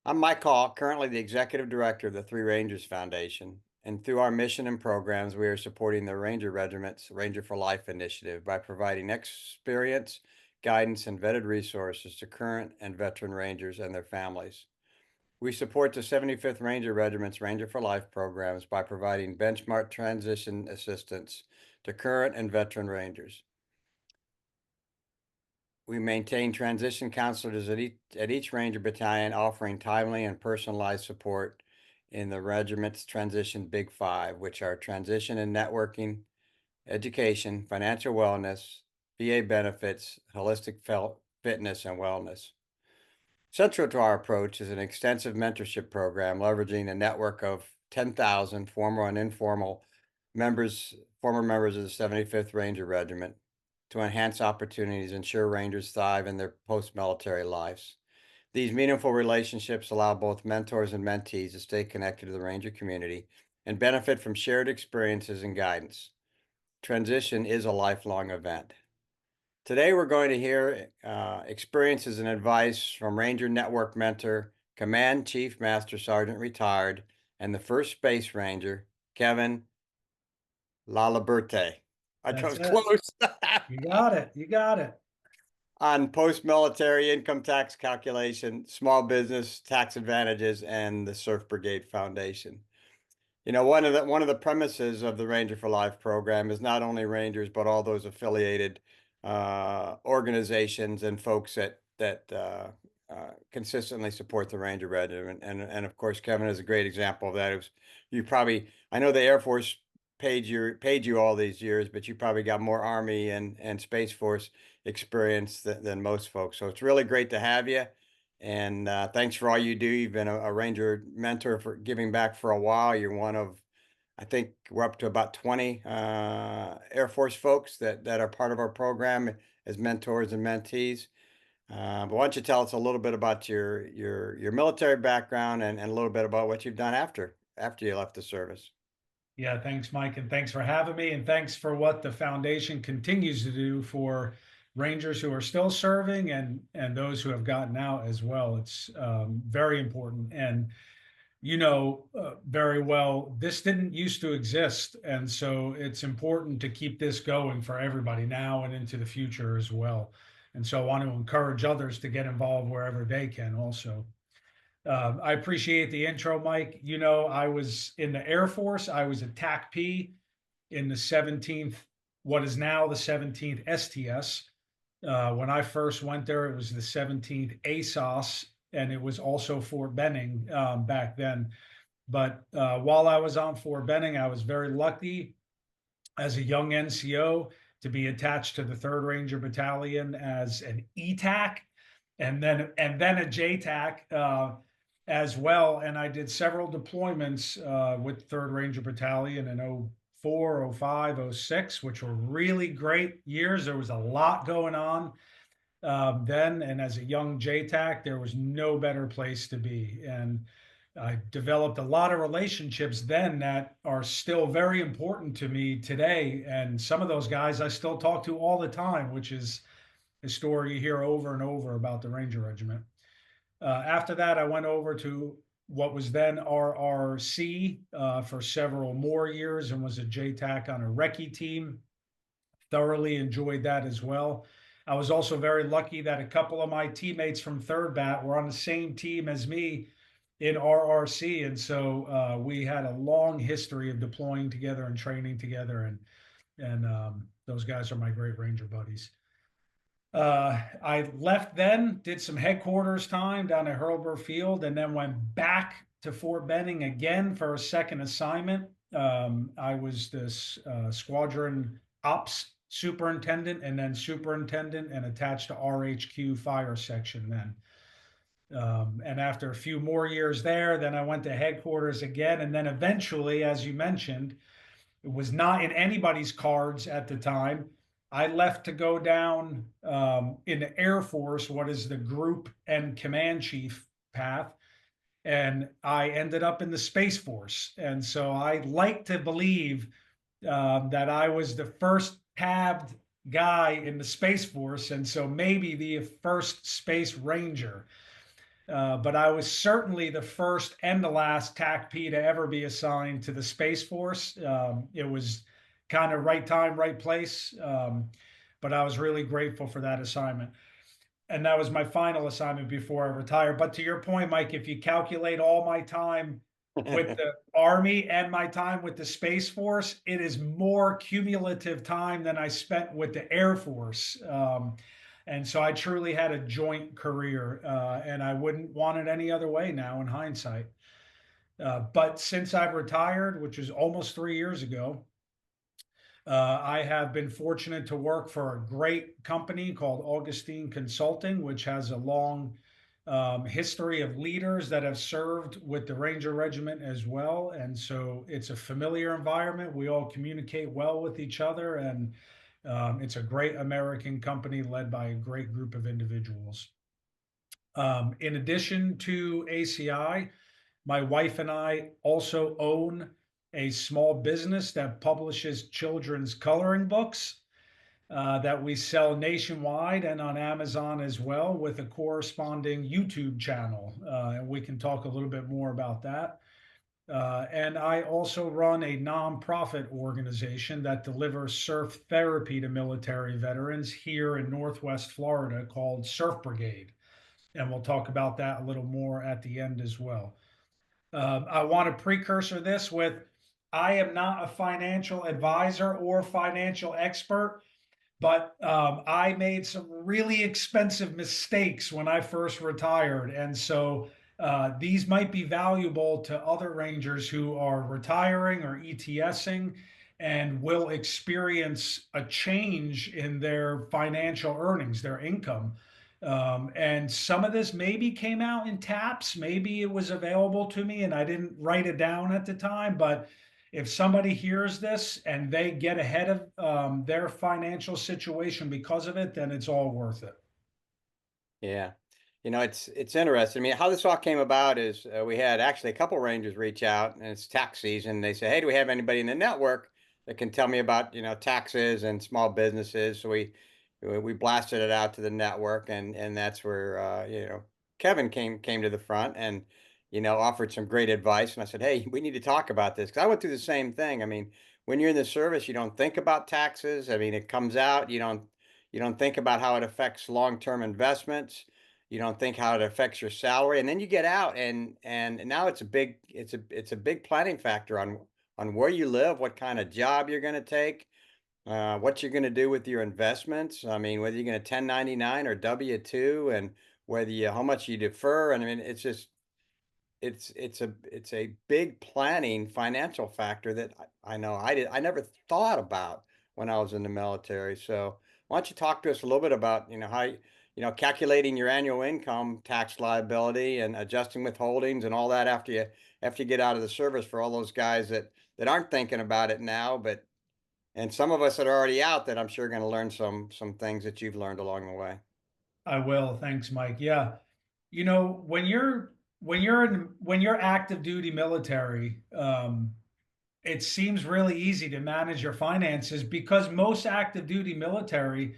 I'm Mike Hall, currently the Executive Director of the Three Rangers Foundation. And through our mission and programs, we are supporting the Ranger Regiment's Ranger for Life initiative by providing experience, guidance, and vetted resources to current and veteran Rangers and their families. We support the 75th Ranger Regiment's Ranger for Life programs by providing benchmark transition assistance to current and veteran Rangers. We maintain transition counselors at each Ranger Battalion, offering timely and personalized support in the regiment's transition Big Five, which are transition and networking, education, financial wellness, VA benefits, holistic fitness, and wellness. Central to our approach is an extensive mentorship program leveraging a network of 10,000 formal and informal members, former members of the 75th Ranger Regiment to enhance opportunities, ensure Rangers thrive in their post-military lives. These meaningful relationships allow both mentors and mentees to stay connected to the Ranger community and benefit from shared experiences and guidance. Transition is a lifelong event. Today, we're going to hear experiences and advice from Ranger Network mentor, Command Chief Master Sergeant retired, and the first Space Ranger, Kevin Laliberte. I That's was it. close. You got it. You got it. On post-military income tax calculation, small business tax advantages, and the Surf Brigade Foundation. You know, one of the premises of the Ranger for Life program is not only Rangers, but all those affiliated organizations and folks that consistently support the Ranger Regiment. And of course, Kevin is a great example of that. It was, you probably, I know the Air Force paid you all these years, but you probably got more Army and Space Force experience than most folks. So it's really great to have you. And thanks for all you do. You've been a Ranger mentor for giving back for a while. You're one of, I think we're up to about 20 Air Force folks that are part of our program as mentors and mentees. But why don't you tell us a little bit about your military background and a little bit about what you've done after you left the service? Yeah, thanks, Mike, and thanks for having me, and thanks for what the foundation continues to do for Rangers who are still serving and those who have gotten out as well. It's very important, and you know very well this didn't used to exist, and so it's important to keep this going for everybody now and into the future as well. And so I want to encourage others to get involved wherever they can also. I appreciate the intro, Mike. You know, I was in the Air Force. I was a TAC P in the 17th, what is now the 17th STS. When I first went there, it was the 17th ASOS, and it was also Fort Benning back then. But while I was on Fort Benning, I was very lucky as a young NCO to be attached to the 3rd Ranger Battalion as an ETAC and then a JTAC as well. And I did several deployments with 3rd Ranger Battalion in 04, 05, 06, which were really great years. There was a lot going on then. And as a young JTAC, there was no better place to be. And I developed a lot of relationships then that are still very important to me today. And some of those guys I still talk to all the time, which is a story you hear over and over about the Ranger Regiment. After that, I went over to what was then RRC for several more years and was a JTAC on a recce team. Thoroughly enjoyed that as well. I was also very lucky that a couple of my teammates from 3rd Bat were on the same team as me in RRC. And so we had a long history of deploying together and training together. And those guys are my great Ranger buddies. I left then, did some headquarters time down at Hurlbur Field, and then went back to Fort Benning again for a second assignment. I was this squadron ops superintendent and then superintendent and attached to RHQ fire section then. And after a few more years there, then I went to headquarters again. And then eventually, as you mentioned, it was not in anybody's cards at the time. I left to go down in the Air Force, what is the group and command chief path. And I ended up in the Space Force. And so I like to believe that I was the first tabbed guy in the Space Force. And so maybe the first Space Ranger. But I was certainly the first and the last TACP to ever be assigned to the Space Force. It was kind of right time, right place. But I was really grateful for that assignment. And that was my final assignment before I retired. But to your point, Mike, if you calculate all my time with the Army and my time with the Space Force, it is more cumulative time than I spent with the Air Force. And so I truly had a joint career, and I wouldn't want it any other way now in hindsight. But since I've retired, which was almost 3 years ago, I have been fortunate to work for a great company called Augustine Consulting, which has a long history of leaders that have served with the Ranger Regiment as well. And so it's a familiar environment. We all communicate well with each other, and it's a great American company led by a great group of individuals. In addition to ACI, my wife and I also own a small business that publishes children's coloring books that we sell nationwide and on Amazon as well, with a corresponding YouTube channel. And we can talk a little bit more about that. And I also run a nonprofit organization that delivers surf therapy to military veterans here in Northwest Florida called Surf Brigade. And we'll talk about that a little more at the end as well. I want to precursor this with, I am not a financial advisor or financial expert, but I made some really expensive mistakes when I first retired. And so these might be valuable to other Rangers who are retiring or ETSing and will experience a change in their financial earnings, their income. And some of this maybe came out in TAPS, maybe it was available to me and I didn't write it down at the time, but if somebody hears this and they get ahead of their financial situation because of it, then it's all worth it. Yeah. It's interesting. I mean, how this all came about is we had actually a couple Rangers reach out, and it's tax season. They say, "Hey, do we have anybody in the network that can tell me about, taxes and small businesses?" So we blasted it out to the network, and that's where Kevin came to the front and offered some great advice. And I said, "Hey, we need to talk about this," because I went through the same thing. I mean, when you're in the service, you don't think about taxes. I mean, it comes out. You don't think about how it affects long-term investments. You don't think how it affects your salary, and then you get out, and now it's a big planning factor on where you live, what kind of job you're going to take, what you're going to do with your investments. I mean, whether you're going to 1099 or W-2, and whether you how much you defer. And I mean, it's just it's a big planning financial factor that I know I never thought about when I was in the military. So why don't you talk to us a little bit about how calculating your annual income tax liability and adjusting withholdings and all that after you get out of the service, for all those guys that aren't thinking about it now, but and some of us that are already out that I'm sure are going to learn some things that you've learned along the way. I will. Thanks, Mike. Yeah. When you're active duty military, it seems really easy to manage your finances because most active duty military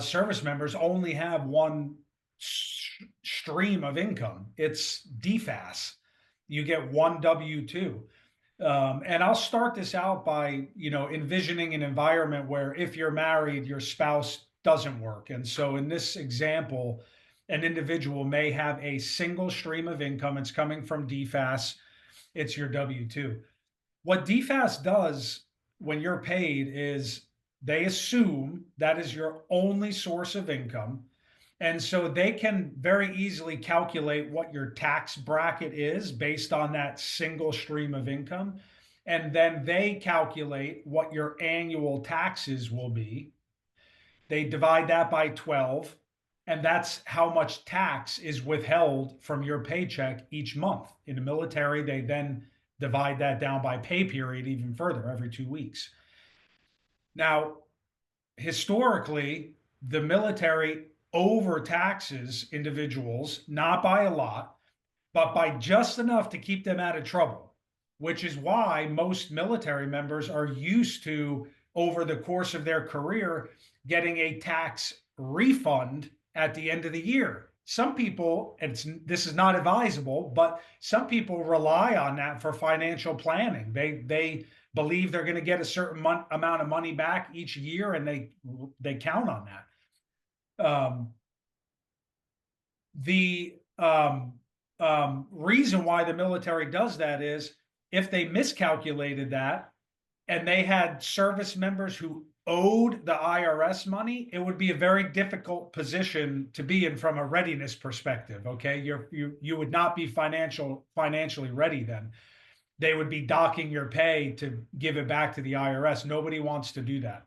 service members only have one stream of income. It's DFAS. You get one W-2. And I'll start this out by, envisioning an environment where if you're married, your spouse doesn't work. And so in this example, an individual may have a single stream of income. It's coming from DFAS. It's your W-2. What DFAS does when you're paid is they assume that is your only source of income. And so they can very easily calculate what your tax bracket is based on that single stream of income. And then they calculate what your annual taxes will be. They divide that by 12, and that's how much tax is withheld from your paycheck each month. In the military, they then divide that down by pay period even further, every 2 weeks. Now, historically, the military overtaxes individuals, not by a lot, but by just enough to keep them out of trouble, which is why most military members are used to, over the course of their career, getting a tax refund at the end of the year. some people, this is not advisable, but some people rely on that for financial planning. They believe they're going to get a certain amount of money back each year, and they count on that. The reason why the military does that is if they miscalculated that and they had service members who owed the IRS money, it would be a very difficult position to be in from a readiness perspective. Okay, you would not be financially ready then. They would be docking your pay to give it back to the IRS. Nobody wants to do that.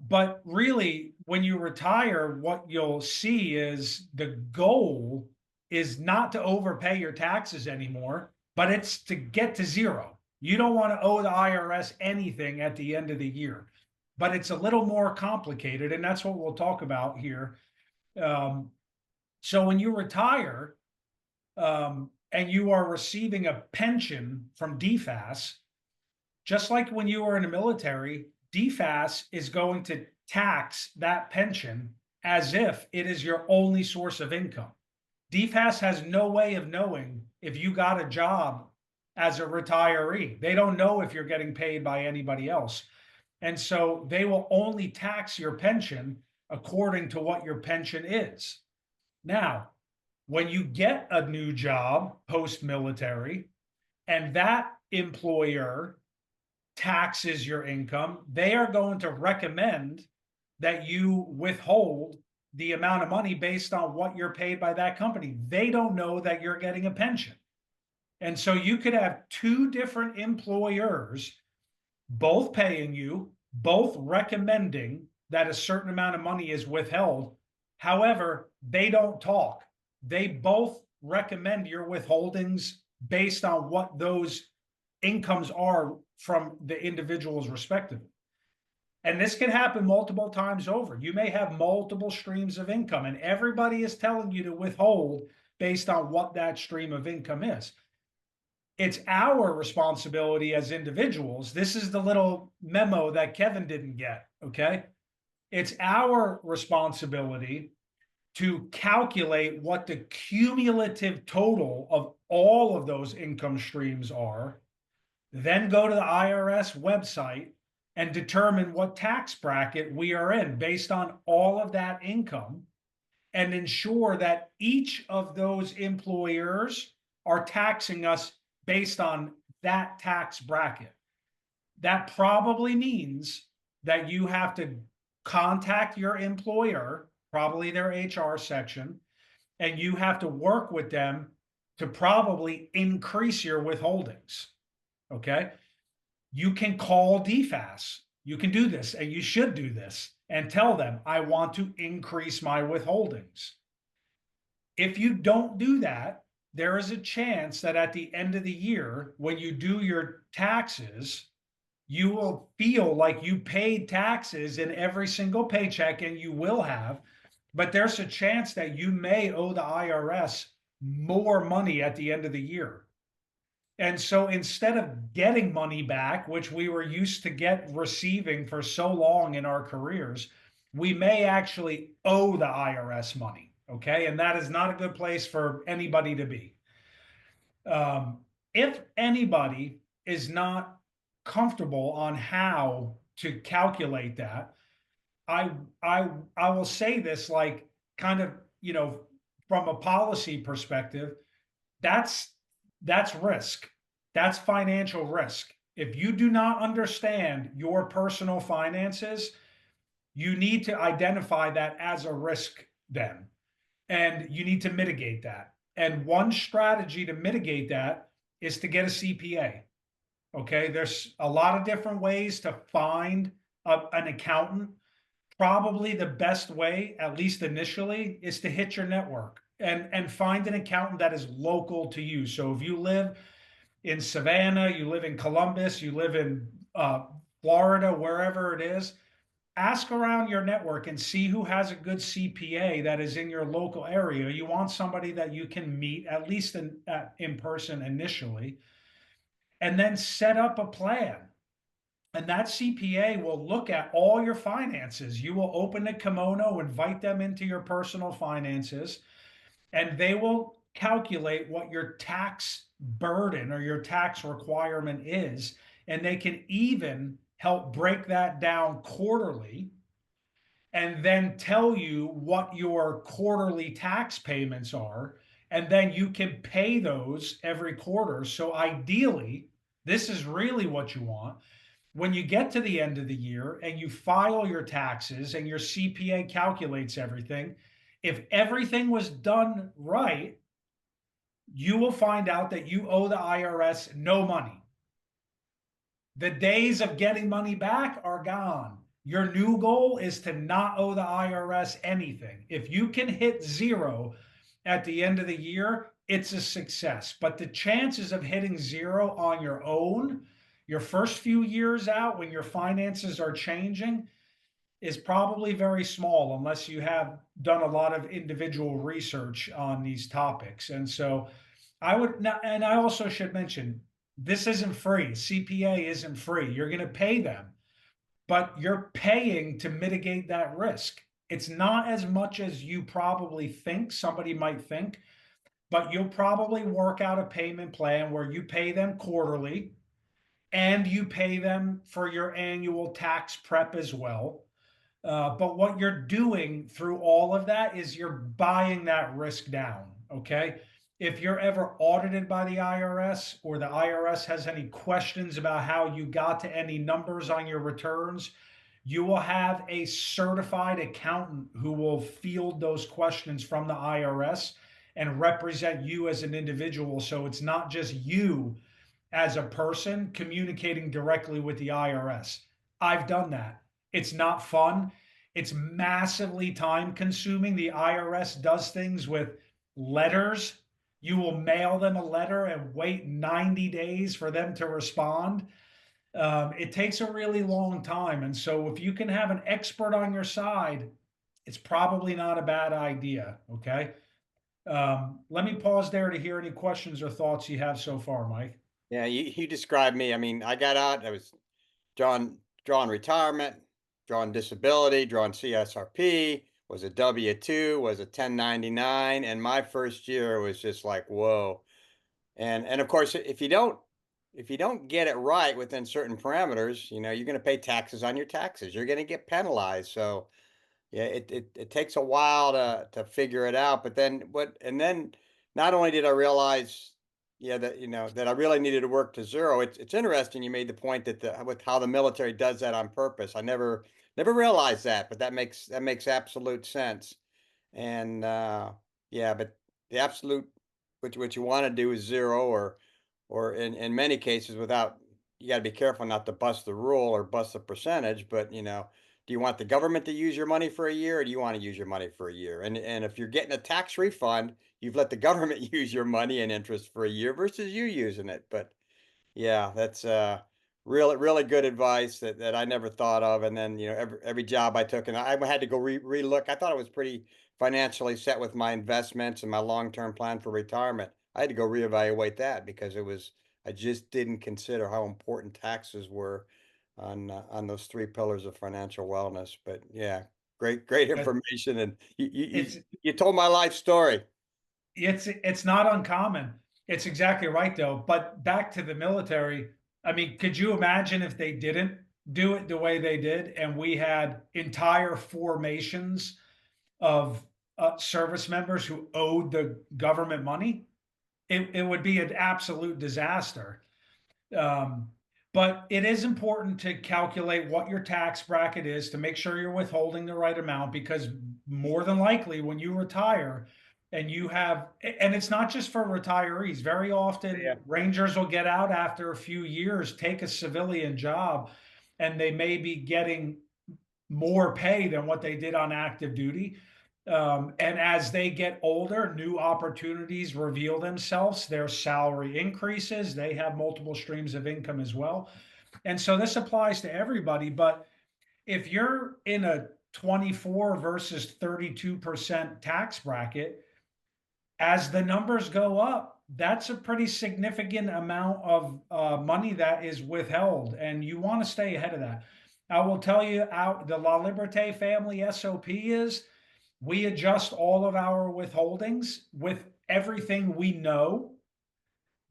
But really, when you retire, what you'll see is the goal is not to overpay your taxes anymore, but it's to get to zero. You don't want to owe the IRS anything at the end of the year, but it's a little more complicated, and that's what we'll talk about here. So when you retire and you are receiving a pension from DFAS, just like when you were in the military, DFAS is going to tax that pension as if it is your only source of income. DFAS has no way of knowing if you got a job as a retiree. They don't know if you're getting paid by anybody else. And so they will only tax your pension according to what your pension is. Now, when you get a new job post-military and that employer taxes your income, they are going to recommend that you withhold the amount of money based on what you're paid by that company. They don't know that you're getting a pension. And so you could have two different employers, both paying you, both recommending that a certain amount of money is withheld. However, they don't talk. They both recommend your withholdings based on what those incomes are from the individuals respectively. And this can happen multiple times over. You may have multiple streams of income, and everybody is telling you to withhold based on what that stream of income is. It's our responsibility as individuals. This is the little memo that Kevin didn't get, okay? It's our responsibility to calculate what the cumulative total of all of those income streams are, then go to the IRS website and determine what tax bracket we are in based on all of that income, and ensure that each of those employers are taxing us based on that tax bracket. That probably means that you have to contact your employer, probably their HR section, and you have to work with them to probably increase your withholdings. Okay. You can call DFAS. You can do this, and you should do this, and tell them, I want to increase my withholdings. If you don't do that, there is a chance that at the end of the year, when you do your taxes, you will feel like you paid taxes in every single paycheck, and you will have, but there's a chance that you may owe the IRS more money at the end of the year. And so instead of getting money back, which we were used to receiving for so long in our careers, we may actually owe the IRS money. Okay. And that is not a good place for anybody to be. If anybody is not comfortable on how to calculate that, I will say this, like, kind of, from a policy perspective, that's risk. That's financial risk. If you do not understand your personal finances, you need to identify that as a risk then, and you need to mitigate that. And one strategy to mitigate that is to get a CPA. Okay, there's a lot of different ways to find an accountant. Probably the best way, at least initially, is to hit your network and find an accountant that is local to you. So if you live in Savannah, you live in Columbus, you live in Florida, wherever it is, ask around your network and see who has a good CPA that is in your local area. You want somebody that you can meet, at least in person initially, and then set up a plan. And that CPA will look at all your finances. You will open a kimono, invite them into your personal finances, and they will calculate what your tax burden or your tax requirement is. And they can even help break that down quarterly and then tell you what your quarterly tax payments are. And then you can pay those every quarter. So ideally, this is really what you want. When you get to the end of the year and you file your taxes and your CPA calculates everything, if everything was done right, you will find out that you owe the IRS no money. The days of getting money back are gone. Your new goal is to not owe the IRS anything. If you can hit zero at the end of the year, it's a success. But the chances of hitting zero on your own, your first few years out when your finances are changing, is probably very small unless you have done a lot of individual research on these topics. And so I would not, and I also should mention this isn't free. CPA isn't free. You're going to pay them, but you're paying to mitigate that risk. It's not as much as you probably think, somebody might think, but you'll probably work out a payment plan where you pay them quarterly and you pay them for your annual tax prep as well. But what you're doing through all of that is you're buying that risk down. Okay. If you're ever audited by the IRS or the IRS has any questions about how you got to any numbers on your returns, you will have a certified accountant who will field those questions from the IRS and represent you as an individual. So it's not just you as a person communicating directly with the IRS. I've done that. It's not fun. It's massively time consuming. The IRS does things with letters. You will mail them a letter and wait 90 days for them to respond. It takes a really long time. And so, if you can have an expert on your side, it's probably not a bad idea. Okay. Let me pause there to hear any questions or thoughts you have so far, Mike. Yeah, you described me. I mean, I got out, I was drawing retirement, drawing disability, drawing CSRP, was a W-2, was a 1099, and my first year was just like, whoa. And of course, if you don't get it right within certain parameters, you're going to pay taxes on your taxes. You're going to get penalized. So yeah, it takes a while to figure it out. But then not only did I realize, yeah, that that I really needed to work to zero. It's interesting you made the point that with how the military does that on purpose. I never realized that, but that makes absolute sense. And yeah, but the absolute what you want to do is zero, or in many cases, without, you got to be careful not to bust the rule or bust the percentage. But do you want the government to use your money for a year, or do you want to use your money for a year? And if you're getting a tax refund, you've let the government use your money and interest for a year versus you using it. But yeah, that's really good advice that I never thought of. And then every job I took, and I had to go relook. I thought I was pretty financially set with my investments and my long-term plan for retirement. I had to go reevaluate that because I just didn't consider how important taxes were on those three pillars of financial wellness. But yeah, great But information, and it's you told my life story. it's not uncommon. It's exactly right though. But back to the military, I mean, could you imagine if they didn't do it the way they did and we had entire formations of service members who owed the government money? It would be an absolute disaster. Um, but it is important to calculate what your tax bracket is to make sure you're withholding the right amount, because more than likely when you retire and you have, and it's not just for retirees, very often Yeah. Rangers will get out after a few years, take a civilian job, and they may be getting more pay than what they did on active duty. And as they get older, new opportunities reveal themselves. Their salary increases. They have multiple streams of income as well. And so this applies to everybody. But if you're in a 24 versus 32% tax bracket, as the numbers go up, that's a pretty significant amount of money that is withheld, and you want to stay ahead of that. I will tell you, the Laliberte family SOP is we adjust all of our withholdings with everything we know,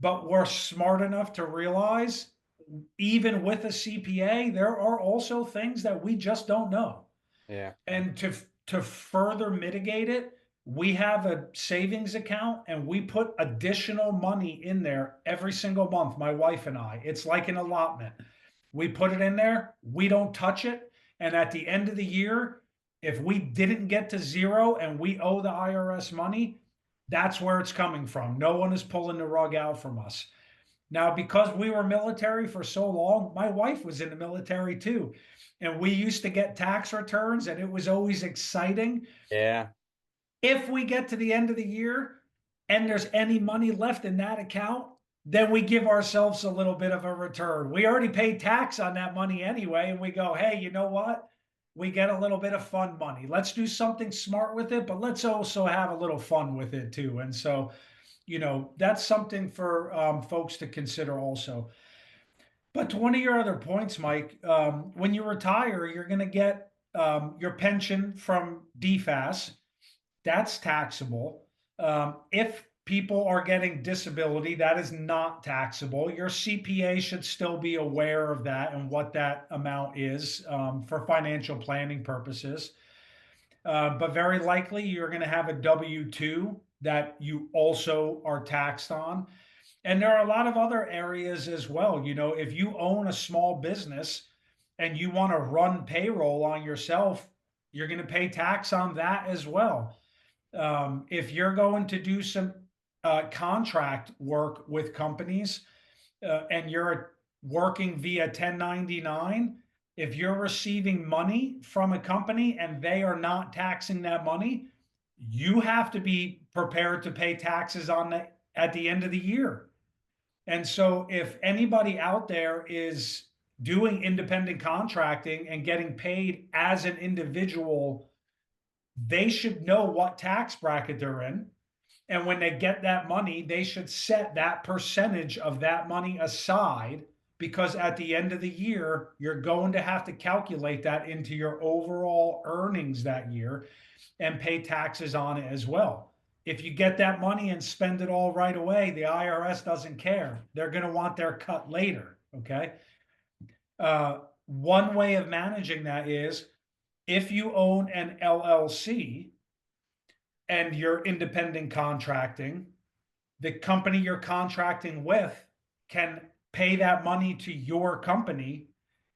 but we're smart enough to realize, even with a CPA, there are also things that we just don't know. Yeah. And to further mitigate it, we have a savings account and we put additional money in there every single month, my wife and I. It's like an allotment. We put it in there, we don't touch it. And at the end of the year, if we didn't get to zero and we owe the IRS money, that's where it's coming from. No one is pulling the rug out from us. Now, because we were military for so long, my wife was in the military too. And we used to get tax returns, and it was always exciting. Yeah. If we get to the end of the year and there's any money left in that account, then we give ourselves a little bit of a return. We already paid tax on that money anyway, and we go, hey, you know what? We get a little bit of fun money. Let's do something smart with it, but let's also have a little fun with it too. And so, that's something for folks to consider also. But to one of your other points, Mike, when you retire, you're going to get your pension from DFAS. That's taxable. If people are getting disability, that is not taxable. Your CPA should still be aware of that and what that amount is for financial planning purposes. But very likely you're going to have a W 2 that you also are taxed on. And there are a lot of other areas as well. If you own a small business and you want to run payroll on yourself, you're going to pay tax on that as well. If you're going to do some contract work with companies and you're working via 1099, if you're receiving money from a company and they are not taxing that money, you have to be prepared to pay taxes on that at the end of the year. And so, if anybody out there is doing independent contracting and getting paid as an individual, they should know what tax bracket they're in. And when they get that money, they should set that percentage of that money aside, because at the end of the year, you're going to have to calculate that into your overall earnings that year and pay taxes on it as well. If you get that money and spend it all right away, the IRS doesn't care. They're going to want their cut later. Okay. One way of managing that is if you own an LLC and you're independent contracting, the company you're contracting with can pay that money to your company,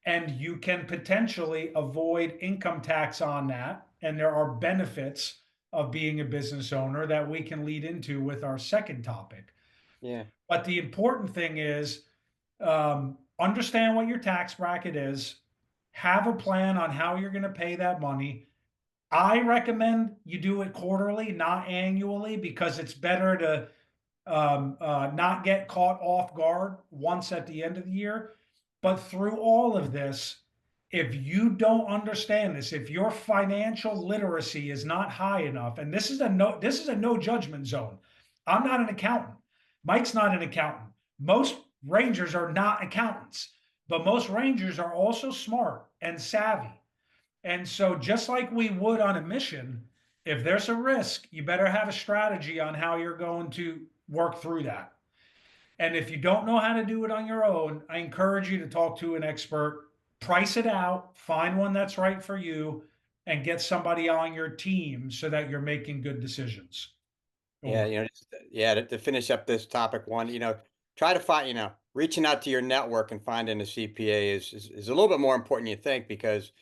and you can potentially avoid income tax on that. And there are benefits of being a business owner that we can lead into with our second topic. Yeah. But the important thing is understand what your tax bracket is, have a plan on how you're going to pay that money. I recommend you do it quarterly, not annually, because it's better to not get caught off guard once at the end of the year. But through all of this, if you don't understand this, if your financial literacy is not high enough, and this is a no judgment zone. I'm not an accountant. Mike's not an accountant. Most rangers are not accountants, but most rangers are also smart and savvy. And so, just like we would on a mission, if there's a risk, you better have a strategy on how you're going to work through that. And if you don't know how to do it on your own, I encourage you to talk to an expert, price it out, find one that's right for you, and get somebody on your team so that you're making good decisions. Yeah, Over. yeah, to finish up this topic one, try to find, reaching out to your network and finding a CPA is a little bit more important than you think, because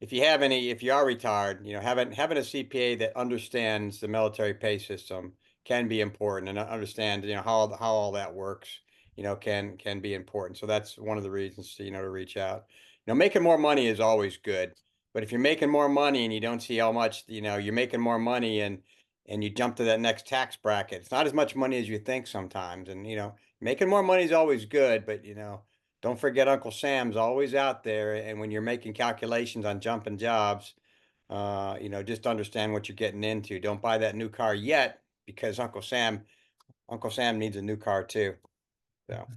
if you are retired, having a CPA that understands the military pay system can be important, and understand, how all that works, can be important. So that's one of the reasons to reach out. Making more money is always good, but if you're making more money and you don't see how much, you're making more money, and you jump to that next tax bracket, it's not as much money as you think sometimes. And, making more money is always good, but, don't forget Uncle Sam's always out there. And when you're making calculations on jumping jobs, just understand what you're getting into. Don't buy that new car yet, because Uncle Sam needs a new car too. So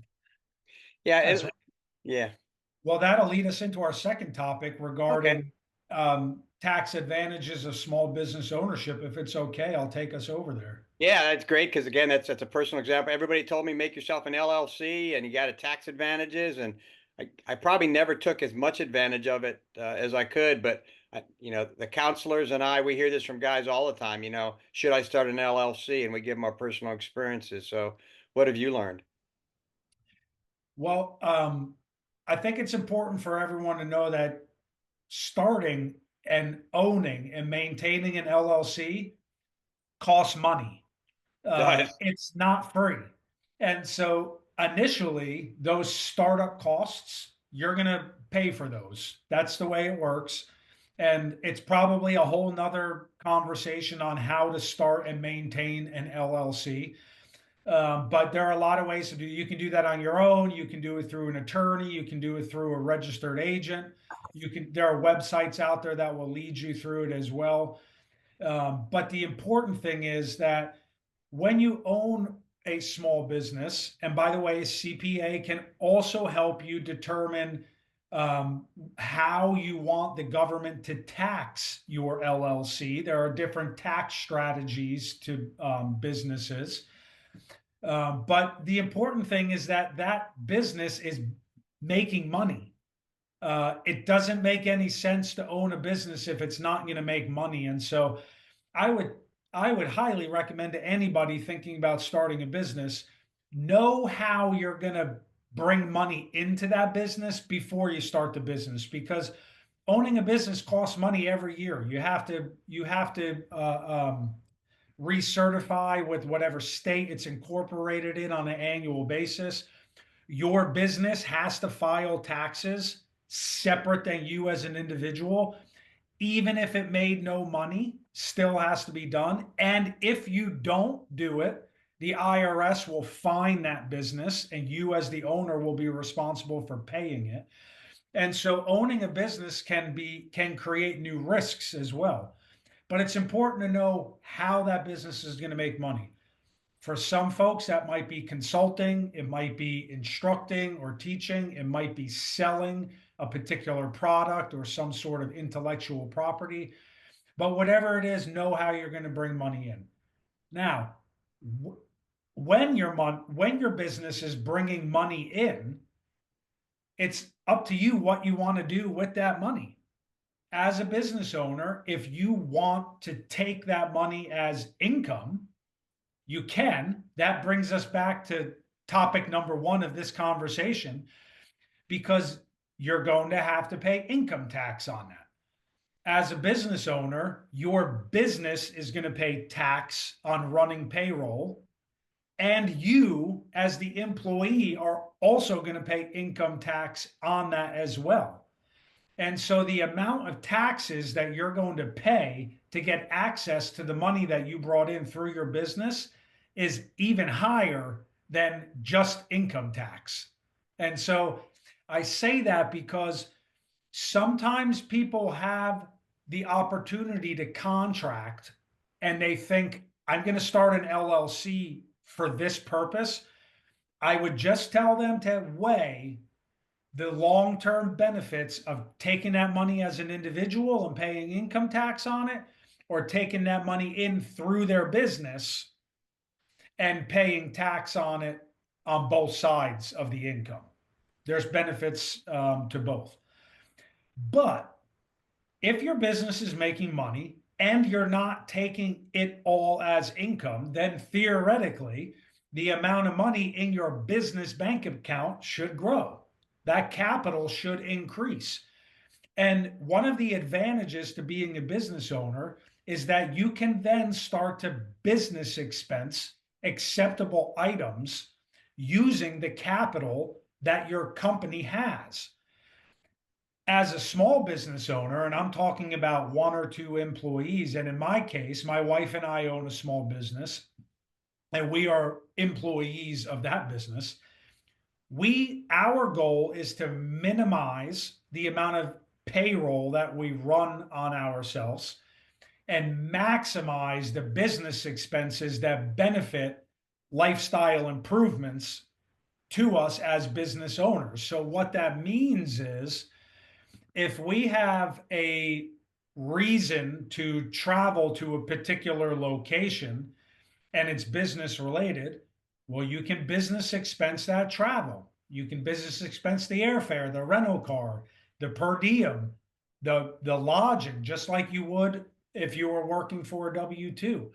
yeah, That's yeah. Well, that'll lead us into our second topic Okay. regarding tax advantages of small business ownership. If it's okay, I'll take us over there. Yeah, that's great because again, that's a personal example. Everybody told me make yourself an LLC and you got a tax advantages, and I probably never took as much advantage of it as I could. But the counselors and I, we hear this from guys all the time. Should I start an LLC? And we give them our personal experiences. So, what have you learned? Well, I think it's important for everyone to know that starting and owning and maintaining an LLC costs money. Nice. It's not free. And so initially, those startup costs, you're going to pay for those. That's the way it works. And it's probably a whole nother conversation on how to start and maintain an LLC. But there are a lot of ways to do. You can do that on your own. You can do it through an attorney. You can do it through a registered agent. There are websites out there that will lead you through it as well. But the important thing is that when you own a small business, and by the way, CPA can also help you determine how you want the government to tax your LLC. There are different tax strategies to businesses. But the important thing is that that business is making money. It doesn't make any sense to own a business if it's not going to make money. And so I would I would highly recommend to anybody thinking about starting a business, know how you're going to bring money into that business before you start the business, because owning a business costs money every year. You have to recertify with whatever state it's incorporated in on an annual basis. Your business has to file taxes separate than you as an individual. Even if it made no money, still has to be done. And if you don't do it, the IRS will fine that business and you as the owner will be responsible for paying it. And so owning a business can create new risks as well. But it's important to know how that business is going to make money. For some folks, that might be consulting, it might be instructing or teaching, it might be selling a particular product or some sort of intellectual property. But whatever it is, know how you're going to bring money in. Now, when your business is bringing money in, it's up to you what you want to do with that money. As a business owner, if you want to take that money as income, you can. That brings us back to topic number one of this conversation, because you're going to have to pay income tax on that. As a business owner, your business is going to pay tax on running payroll, and you, as the employee, are also going to pay income tax on that as well. And so the amount of taxes that you're going to pay to get access to the money that you brought in through your business is even higher than just income tax. And so I say that because sometimes people have the opportunity to contract and they think, I'm going to start an LLC for this purpose. I would just tell them to weigh the long-term benefits of taking that money as an individual and paying income tax on it, or taking that money in through their business and paying tax on it on both sides of the income. There's benefits to both. But if your business is making money and you're not taking it all as income, then theoretically, the amount of money in your business bank account should grow. That capital should increase. And one of the advantages to being a business owner is that you can then start to business expense acceptable items using the capital that your company has. As a small business owner, and I'm talking about one or two employees, and in my case, my wife and I own a small business, and we are employees of that business. Our goal is to minimize the amount of payroll that we run on ourselves and maximize the business expenses that benefit lifestyle improvements to us as business owners. So what that means is if we have a reason to travel to a particular location and it's business related, well, you can business expense that travel. You can business expense the airfare, the rental car, the per diem, the lodging, just like you would if you were working for a W-2.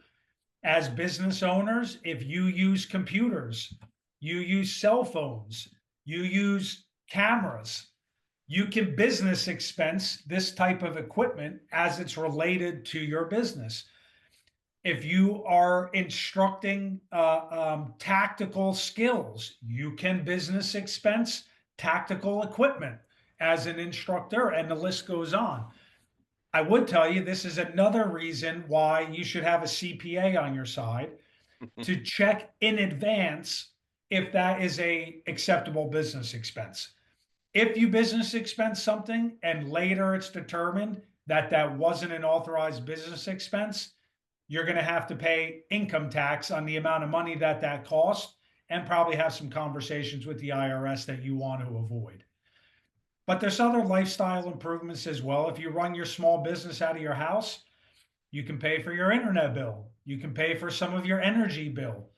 As business owners, if you use computers, you use cell phones, you use cameras, you can business expense this type of equipment as it's related to your business. If you are instructing tactical skills, you can business expense tactical equipment as an instructor, and the list goes on. I would tell you this is another reason why you should have a CPA on your side to check in advance if that is a acceptable business expense. If you business expense something and later it's determined that that wasn't an authorized business expense, you're going to have to pay income tax on the amount of money that that cost and probably have some conversations with the IRS that you want to avoid. But there's other lifestyle improvements as well. If you run your small business out of your house, you can pay for your internet bill. You can pay for some of your energy bill.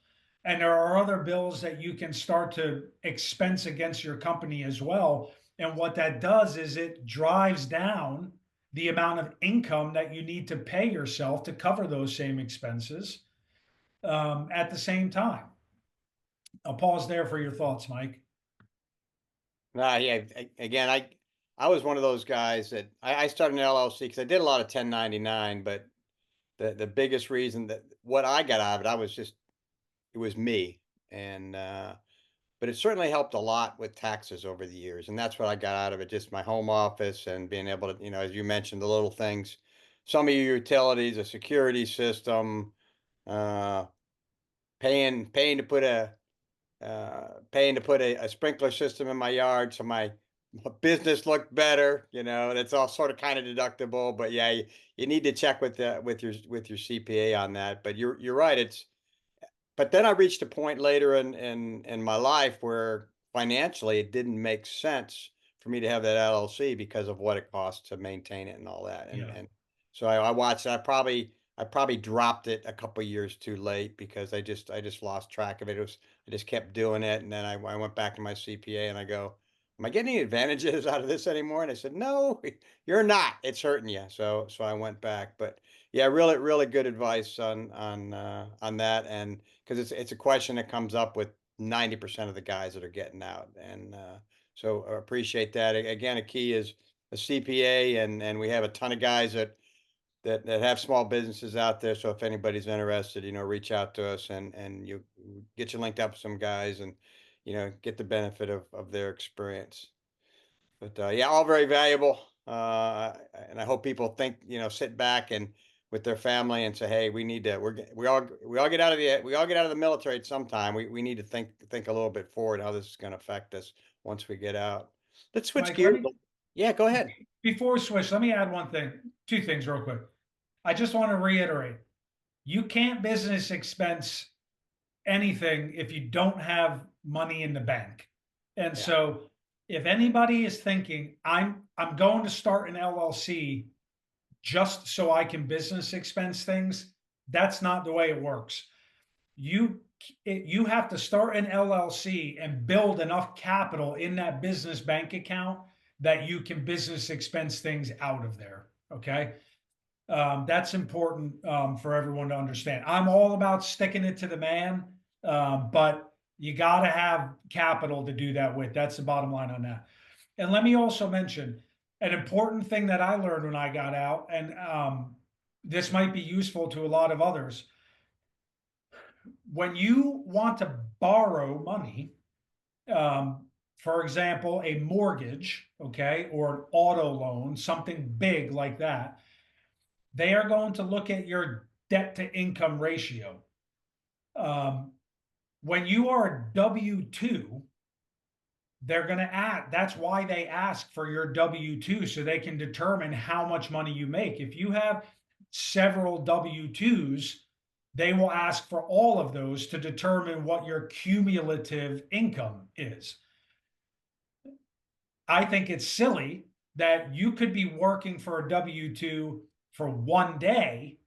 And there are other bills that you can start to expense against your company as well. And what that does is it drives down the amount of income that you need to pay yourself to cover those same expenses at the same time. I'll pause there for your thoughts, Mike. Nah, yeah. Again, I was one of those guys that I started an LLC because I did a lot of 1099, but the biggest reason that what I got out of it, I was just it was me, and but it certainly helped a lot with taxes over the years, and that's what I got out of it. Just my home office and being able to, as you mentioned, the little things, some of your utilities, a security system, uh, paying to put a sprinkler system in my yard so my business looked better. That's all sort of kind of deductible. But yeah, you need to check with your CPA on that. But you're right. But then I reached a point later in my life where financially it didn't make sense for me to have that LLC because of what it costs to maintain it and all that. And Yeah. and so I watched. I probably dropped it a couple years too late because I just lost track of it. I just kept doing it, and then I went back to my CPA and I go, "Am I getting any advantages out of this anymore?" And I said, "No, you're not. It's hurting you." So I went back, but yeah, really really good advice on that, and because it's a question that comes up with 90% of the guys that are getting out, and so I appreciate that. Again, a key is a CPA, and we have a ton of guys that have small businesses out there. So if anybody's interested, reach out to us, and you get you linked up with some guys, and get the benefit of their experience. But yeah, all very valuable. And I hope people think, sit back and with their family and say, "Hey, we need to. We all get out of the military at some time. We need to think a little bit forward how this is going to affect us once we get out." Let's switch Mike, let gears. me, Yeah, go ahead. before we switch, let me add one thing, two things real quick. I just want to reiterate you can't business expense anything if you don't have money in the bank. And Yeah. so if anybody is thinking I'm going to start an LLC just so I can business expense things, that's not the way it works. You you have to start an LLC and build enough capital in that business bank account that you can business expense things out of there. Okay. That's important for everyone to understand. I'm all about sticking it to the man, but you got to have capital to do that with. That's the bottom line on that. And let me also mention an important thing that I learned when I got out, and this might be useful to a lot of others. When you want to borrow money, for example, a mortgage, okay, or an auto loan, something big like that, they are going to look at your debt to income ratio. Um, when you are a W 2, they're going to ask, that's why they ask for your W 2 so they can determine how much money you make. If you have several W 2s, they will ask for all of those to determine what your cumulative income is. I think it's silly that you could be working for a W-2 for one day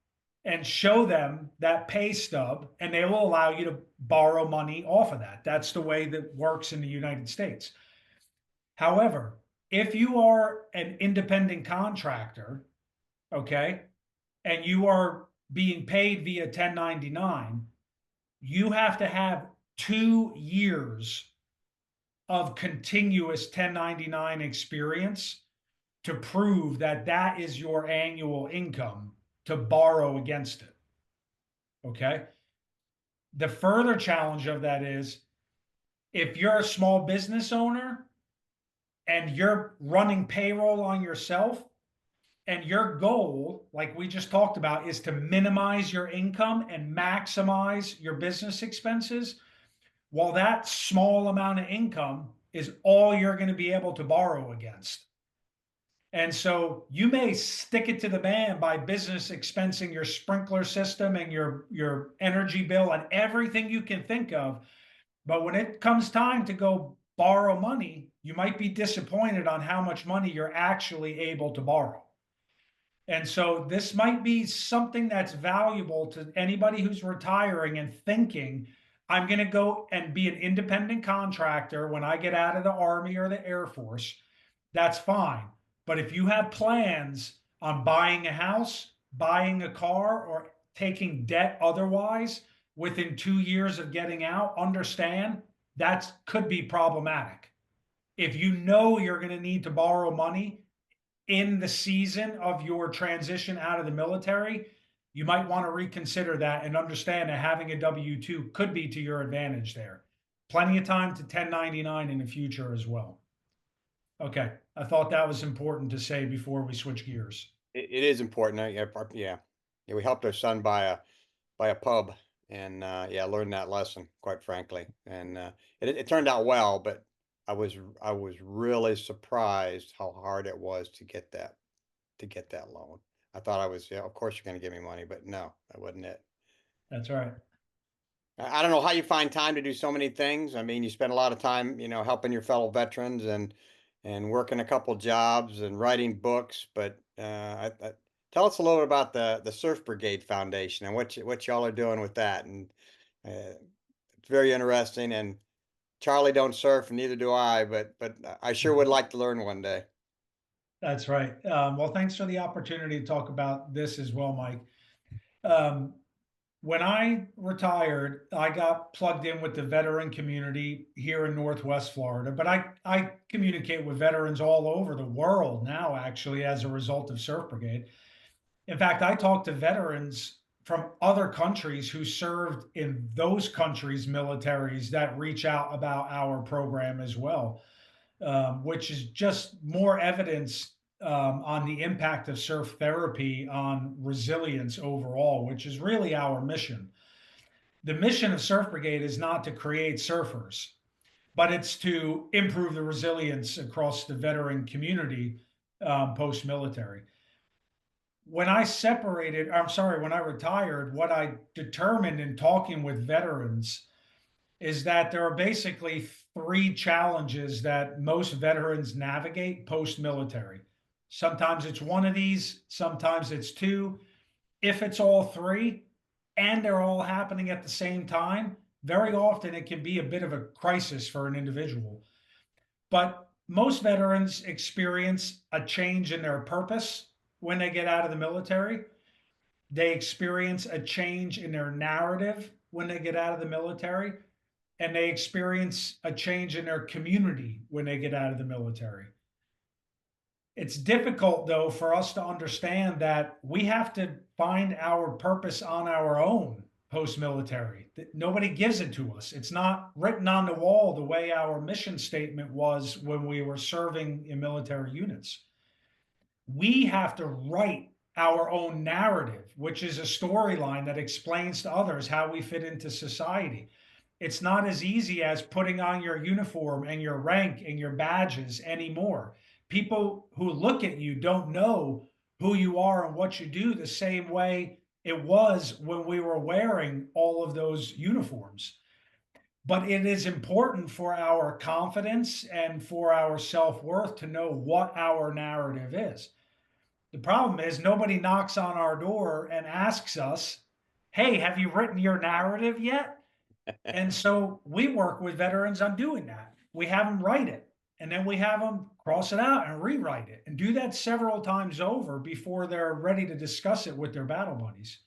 and show them that pay stub, and they will allow you to borrow money off of that. That's the way that works in the United States. However, if you are an independent contractor, okay, and you are being paid via 1099, you have to have 2 years of continuous 1099 experience to prove that that is your annual income to borrow against it. Okay. The further challenge of that is if you're a small business owner and you're running payroll on yourself, and your goal, like we just talked about, is to minimize your income and maximize your business expenses, well, that small amount of income is all you're going to be able to borrow against. And so you may stick it to the man by business expensing your sprinkler system and your energy bill and everything you can think of. But when it comes time to go borrow money, you might be disappointed on how much money you're actually able to borrow. And so this might be something that's valuable to anybody who's retiring and thinking, I'm going to go and be an independent contractor when I get out of the Army or the Air Force. That's fine. But if you have plans on buying a house, buying a car, or taking debt otherwise within 2 years of getting out, understand that could be problematic. If you know you're going to need to borrow money in the season of your transition out of the military, you might want to reconsider that and understand that having a W-2 could be to your advantage there. Plenty of time to 1099 in the future as well. Okay, I thought that was important to say before we switch gears. It is important. Yeah. Yeah. We helped our son buy a pub, and yeah, learned that lesson, quite frankly. And it turned out well, but I was really surprised how hard it was to get that loan. I thought I was, yeah, of course you're going to give me money, but no, that wasn't it. That's right. I don't know how you find time to do so many things. I mean, you spend a lot of time, helping your fellow veterans and working a couple jobs and writing books. But tell us a little bit about the Surf Brigade Foundation and what y'all are doing with that. And it's very interesting. And Charlie don't surf, and neither do I. But I sure would like to learn one day. That's right. Well, thanks for the opportunity to talk about this as well, Mike. Um, when I retired, I got plugged in with the veteran community here in Northwest Florida, but I communicate with veterans all over the world now, actually, as a result of Surf Brigade. In fact, I talk to veterans from other countries who served in those countries' militaries that reach out about our program as well, which is just more evidence on the impact of surf therapy on resilience overall, which is really our mission. The mission of Surf Brigade is not to create surfers, but it's to improve the resilience across the veteran community post military. When I retired, what I determined in talking with veterans is that there are basically three challenges that most veterans navigate post military. Sometimes it's one of these, sometimes it's two. If it's all three and they're all happening at the same time, very often it can be a bit of a crisis for an individual. But most veterans experience a change in their purpose when they get out of the military. They experience a change in their narrative when they get out of the military, and they experience a change in their community when they get out of the military. It's difficult, though, for us to understand that we have to find our purpose on our own post military. Nobody gives it to us. It's not written on the wall the way our mission statement was when we were serving in military units. We have to write our own narrative, which is a storyline that explains to others how we fit into society. It's not as easy as putting on your uniform and your rank and your badges anymore. People who look at you don't know who you are and what you do the same way it was when we were wearing all of those uniforms. But it is important for our confidence and for our self-worth to know what our narrative is. The problem is nobody knocks on our door and asks us, hey, have you written your narrative yet? And so we work with veterans on doing that. We have them write it, and then we have them cross it out and rewrite it and do that several times over before they're ready to discuss it with their battle buddies.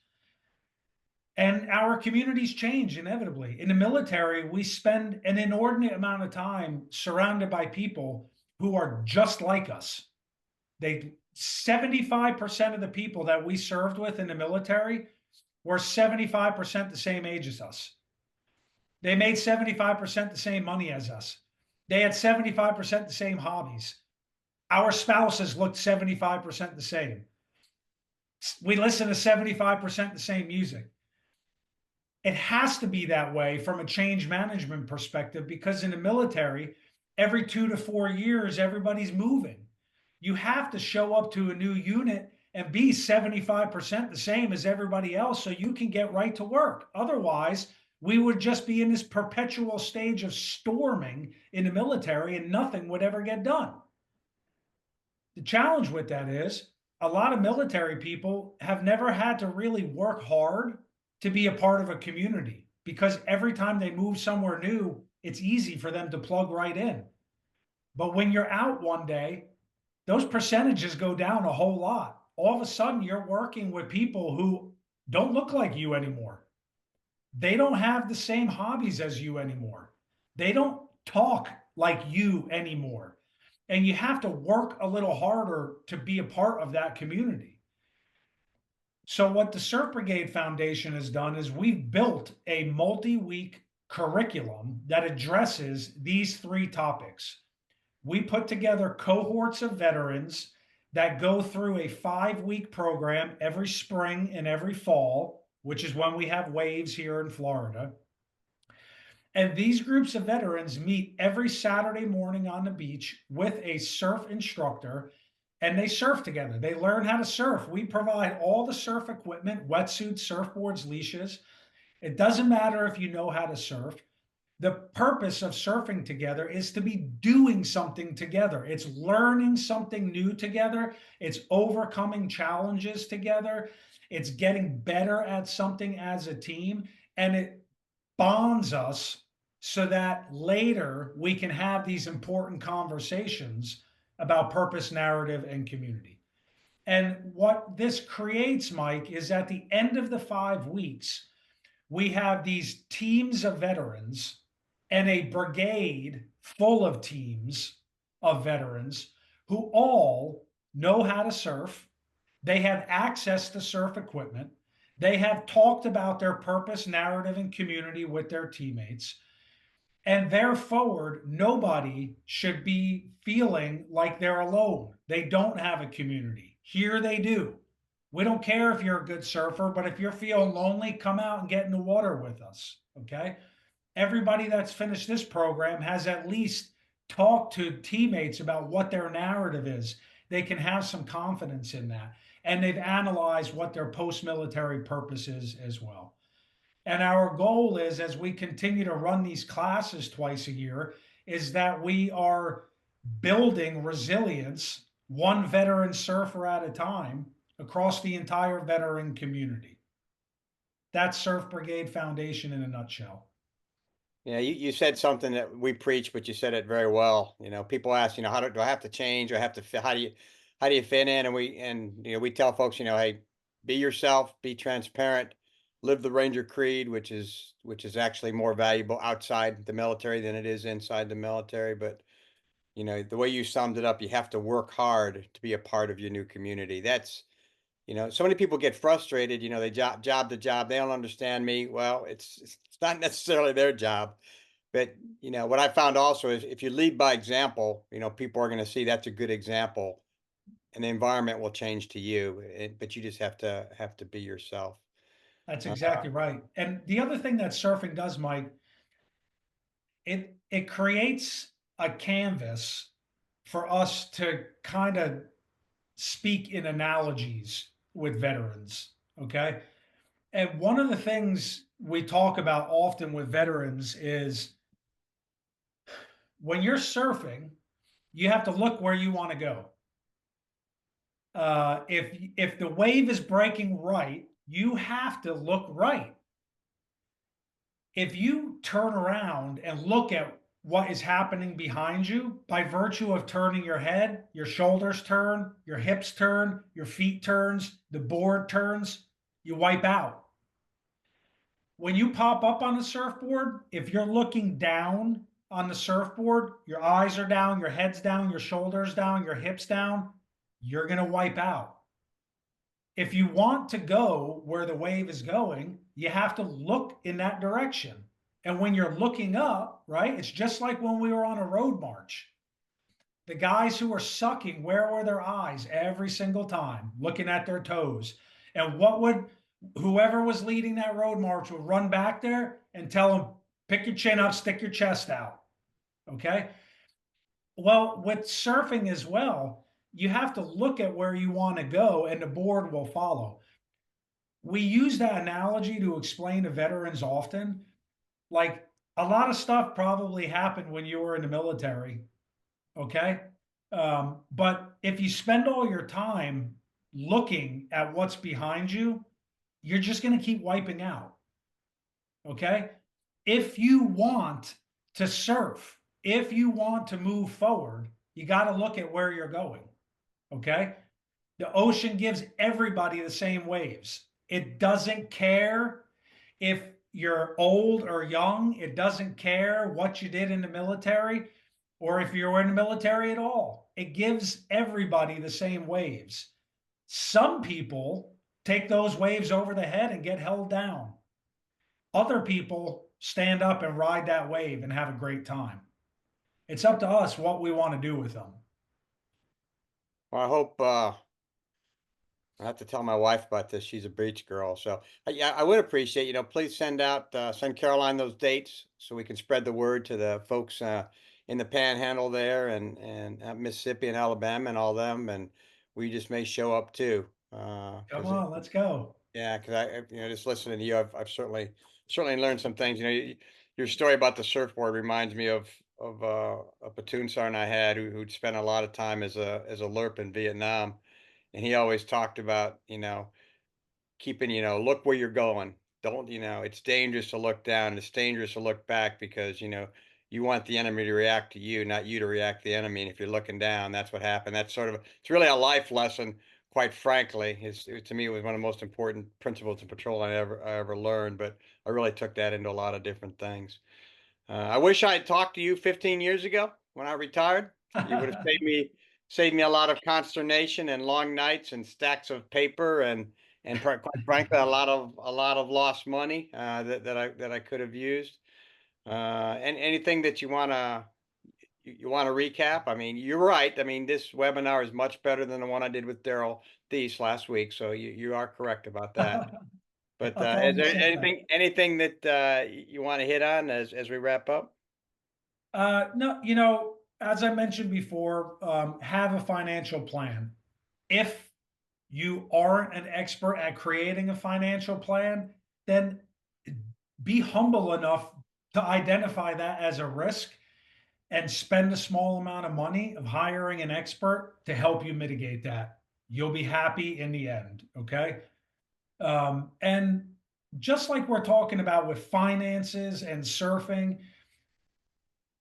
And our communities change inevitably. In the military, we spend an inordinate amount of time surrounded by people who are just like us. They 75% of the people that we served with in the military were 75% the same age as us. They made 75% the same money as us. They had 75% the same hobbies. Our spouses looked 75% the same. We listen to 75% the same music. It has to be that way from a change management perspective because in the military, every 2 to 4 years, everybody's moving. You have to show up to a new unit and be 75% the same as everybody else so you can get right to work. Otherwise, we would just be in this perpetual stage of storming in the military and nothing would ever get done. The challenge with that is a lot of military people have never had to really work hard to be a part of a community because every time they move somewhere new, it's easy for them to plug right in. But when you're out one day, those percentages go down a whole lot. All of a sudden, you're working with people who don't look like you anymore. They don't have the same hobbies as you anymore. They don't talk like you anymore. And you have to work a little harder to be a part of that community. So, what the Surf Brigade Foundation has done is we've built a multi week curriculum that addresses these three topics. We put together cohorts of veterans that go through a 5 week program every spring and every fall, which is when we have waves here in Florida. And these groups of veterans meet every Saturday morning on the beach with a surf instructor and they surf together. They learn how to surf. We provide all the surf equipment, wetsuits, surfboards, leashes. It doesn't matter if you know how to surf. The purpose of surfing together is to be doing something together. It's learning something new together. It's overcoming challenges together. It's getting better at something as a team. And it bonds us so that later we can have these important conversations about purpose, narrative, and community. And what this creates, Mike, is at the end of the 5 weeks, we have these teams of veterans and a brigade full of teams of veterans who all know how to surf. They have access to surf equipment. They have talked about their purpose, narrative, and community with their teammates. And therefore, nobody should be feeling like they're alone. They don't have a community. Here they do. We don't care if you're a good surfer, but if you're feeling lonely, come out and get in the water with us. Okay. Everybody that's finished this program has at least talked to teammates about what their narrative is. They can have some confidence in that. And they've analyzed what their post military purpose is as well. And our goal is, as we continue to run these classes twice a year, is that we are building resilience one veteran surfer at a time across the entire veteran community. That's Surf Brigade Foundation in a nutshell. Yeah, you said something that we preach, but you said it very well. People ask, how do I have to change? Or have to fit? How do you fit in? And we tell folks, hey, be yourself, be transparent, live the Ranger Creed, which is actually more valuable outside the military than it is inside the military. But the way you summed it up, you have to work hard to be a part of your new community. So many people get frustrated, they job to job. They don't understand me. Well, it's not necessarily their job. But, what I found also is if you lead by example, people are going to see that's a good example and the environment will change to you. But you just have to be yourself. That's Uh, exactly right. And the other thing that surfing does, Mike, it creates a canvas for us to kind of speak in analogies with veterans. Okay. And one of the things we talk about often with veterans is when you're surfing, you have to look where you want to go. If the wave is breaking right, you have to look right. If you turn around and look at what is happening behind you, by virtue of turning your head, your shoulders turn, your hips turn, your feet turns, the board turns, you wipe out. When you pop up on the surfboard, if you're looking down on the surfboard, your eyes are down, your head's down, your shoulders down, your hips down, you're going to wipe out. If you want to go where the wave is going, you have to look in that direction. And when you're looking up, right, it's just like when we were on a road march. The guys who were sucking, where were their eyes every single time? Looking at their toes. And what would whoever was leading that road march would run back there and tell them, pick your chin up, stick your chest out. Okay. Well, with surfing as well, you have to look at where you want to go and the board will follow. We use that analogy to explain to veterans often. Like a lot of stuff probably happened when you were in the military. Okay. But if you spend all your time looking at what's behind you, you're just going to keep wiping out. Okay. If you want to surf, if you want to move forward, you got to look at where you're going. Okay. The ocean gives everybody the same waves. It doesn't care if you're old or young. It doesn't care what you did in the military or if you're in the military at all. It gives everybody the same waves. Some people take those waves over the head and get held down. Other people stand up and ride that wave and have a great time. It's up to us what we want to do with them. Well, I hope I have to tell my wife about this. She's a beach girl, so yeah, I would appreciate. Please send Caroline those dates so we can spread the word to the folks in the Panhandle there and Mississippi and Alabama and all them, and we just may show up too. Come Because on, let's go. yeah, because just listening to you, I've certainly learned some things. Your story about the surfboard reminds me of a platoon sergeant I had who'd spent a lot of time as a LERP in Vietnam, and he always talked about keeping look where you're going. Don't it's dangerous to look down. It's dangerous to look back because you want the enemy to react to you, not you to react to the enemy. And if you're looking down, that's what happened. That's sort of it's really a life lesson. Quite frankly, to me it was one of the most important principles of patrol I ever learned. But I really took that into a lot of different things. I wish I had talked to you 15 years ago when I retired. You would have saved me a lot of consternation and long nights and stacks of paper and quite frankly a lot of lost money that I could have used. And anything that you want to recap? I mean, you're right. I mean, this webinar is much better than the one I did with Daryl Thies last week. So you are correct about that. But I'll tell is them the there same thing. anything that you want to hit on as we wrap up? No, as I mentioned before, have a financial plan. If you aren't an expert at creating a financial plan, then be humble enough to identify that as a risk and spend a small amount of money of hiring an expert to help you mitigate that. You'll be happy in the end. Okay. And just like we're talking about with finances and surfing,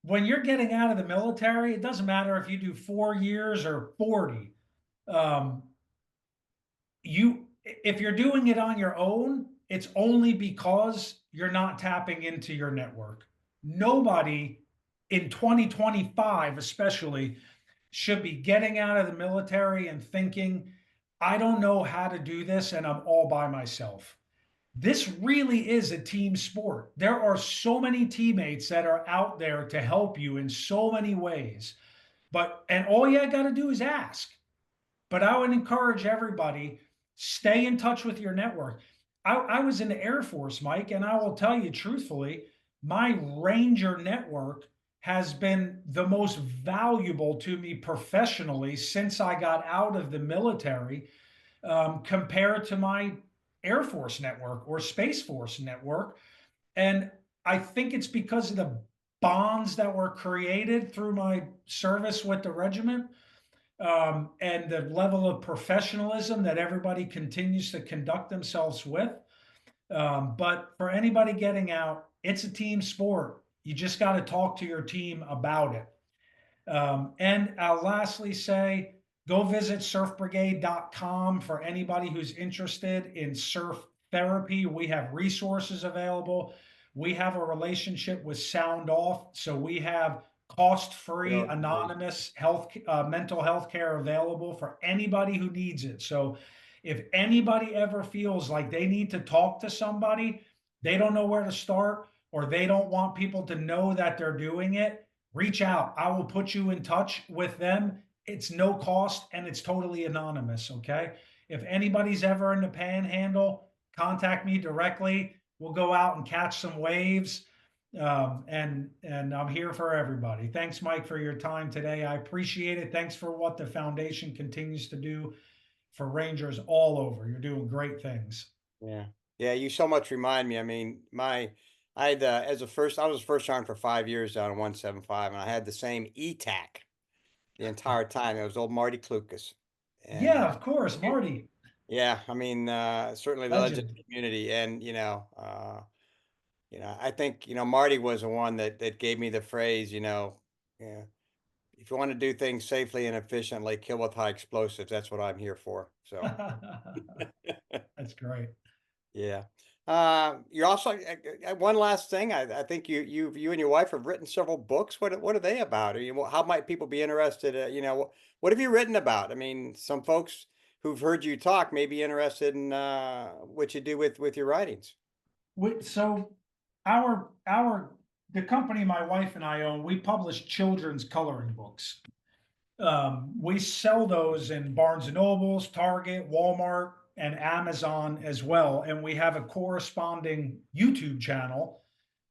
when you're getting out of the military, it doesn't matter if you do 4 years or 40. Um, you, if you're doing it on your own, it's only because you're not tapping into your network. Nobody in 2025, especially, should be getting out of the military and thinking, I don't know how to do this and I'm all by myself. This really is a team sport. There are so many teammates that are out there to help you in so many ways. And all you got to do is ask. But I would encourage everybody, stay in touch with your network. I was in the Air Force, Mike, and I will tell you truthfully, my Ranger network has been the most valuable to me professionally since I got out of the military, compared to my Air Force network or Space Force network. And I think it's because of the bonds that were created through my service with the regiment, and the level of professionalism that everybody continues to conduct themselves with. But for anybody getting out, it's a team sport. You just got to talk to your team about it. And I'll lastly say, go visit surfbrigade.com for anybody who's interested in surf therapy. We have resources available. We have a relationship with Sound Off, so we have cost-free, Well, anonymous mental health care available for anybody who needs it. So if anybody ever feels like they need to talk to somebody, they don't know where to start, or they don't want people to know that they're doing it, reach out. I will put you in touch with them. It's no cost and it's totally anonymous. Okay. If anybody's ever in the panhandle, contact me directly. We'll go out and catch some waves. And I'm here for everybody. Thanks, Mike, for your time today. I appreciate it. Thanks for what the foundation continues to do for Rangers all over. You're doing great things. yeah. Yeah, you so much remind me. I mean, I had I was first sergeant for 5 years down in 175, and I had the same ETAC the entire time. It was old Marty Klukas. And Yeah, of course, Marty, yeah, I mean, certainly the legend of legend. the community. And I think, Marty was the one that gave me the phrase, yeah, if you want to do things safely and efficiently, kill with high explosives. That's what I'm here for. So That's great. yeah. You're also one last thing. I think you and your wife have written several books. What are they about? How might people be interested? What have you written about? I mean, some folks who've heard you talk may be interested in what you do with your writings. So our the company my wife and I own, we publish children's coloring books. We sell those in Barnes and Nobles, Target, Walmart, and Amazon as well. And we have a corresponding YouTube channel,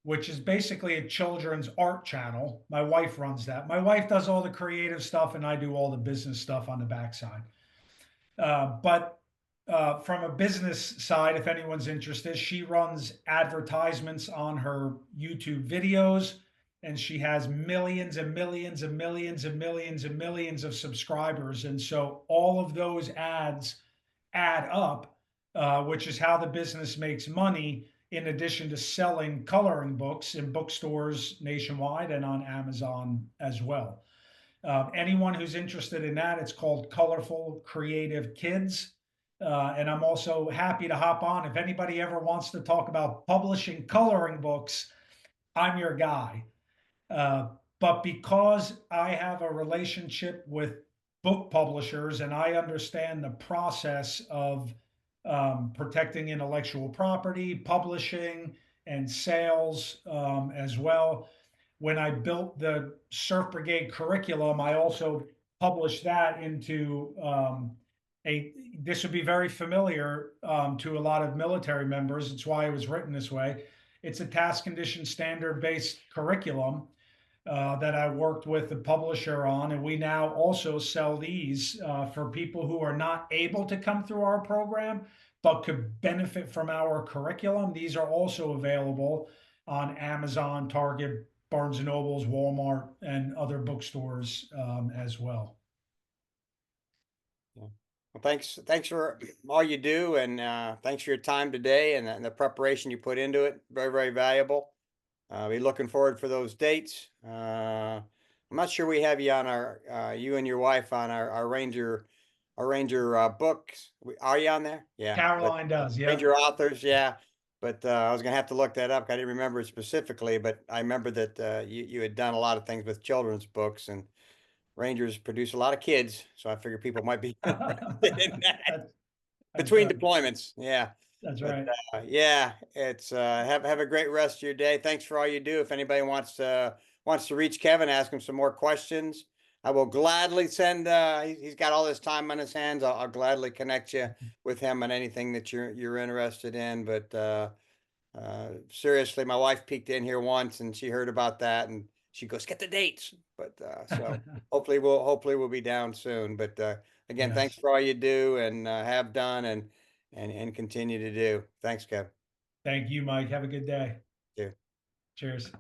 which is basically a children's art channel. My wife runs that. My wife does all the creative stuff, and I do all the business stuff on the backside. But from a business side, if anyone's interested, she runs advertisements on her YouTube videos, and she has millions and millions and millions and millions and millions of subscribers. And so all of those ads add up, which is how the business makes money, in addition to selling coloring books in bookstores nationwide and on Amazon as well. Anyone who's interested in that, it's called Colorful Creative Kids. And I'm also happy to hop on. If anybody ever wants to talk about publishing coloring books, I'm your guy. Uh, but because I have a relationship with book publishers and I understand the process of protecting intellectual property, publishing, and sales as well, when I built the Surf Brigade curriculum, I also published that into this would be very familiar to a lot of military members. It's why it was written this way. It's a task condition standard based curriculum that I worked with the publisher on. And we now also sell these for people who are not able to come through our program, but could benefit from our curriculum. These are also available on Amazon, Target, Barnes and Nobles, Walmart, and other bookstores as well. Yeah. Well, thanks for all you do, and thanks for your time today and the preparation you put into it. Very, very valuable. Be looking forward for those dates. I'm not sure we have you on you and your wife on our Ranger books. Are you on there? Yeah, but Caroline does, Ranger yep. authors, yeah. But I was gonna have to look that up. I didn't remember it specifically, but I remember that you had done a lot of things with children's books, and Rangers produce a lot of kids, so I figure people might be interested in that that's, that's between right. deployments. Yeah. That's But right. yeah, it's have a great rest of your day. Thanks for all you do. If anybody wants to reach Kevin, ask him some more questions. I will gladly send. He's got all this time on his hands. I'll gladly connect you with him on anything that you're interested in. But seriously, my wife peeked in here once and she heard about that and she goes, "Get the dates." But so hopefully we'll be down soon. But again, thanks Yes. for all you do and have done. And and continue to do. Thanks, Kev. Thank you, Mike. Have a good day. Too. Cheers.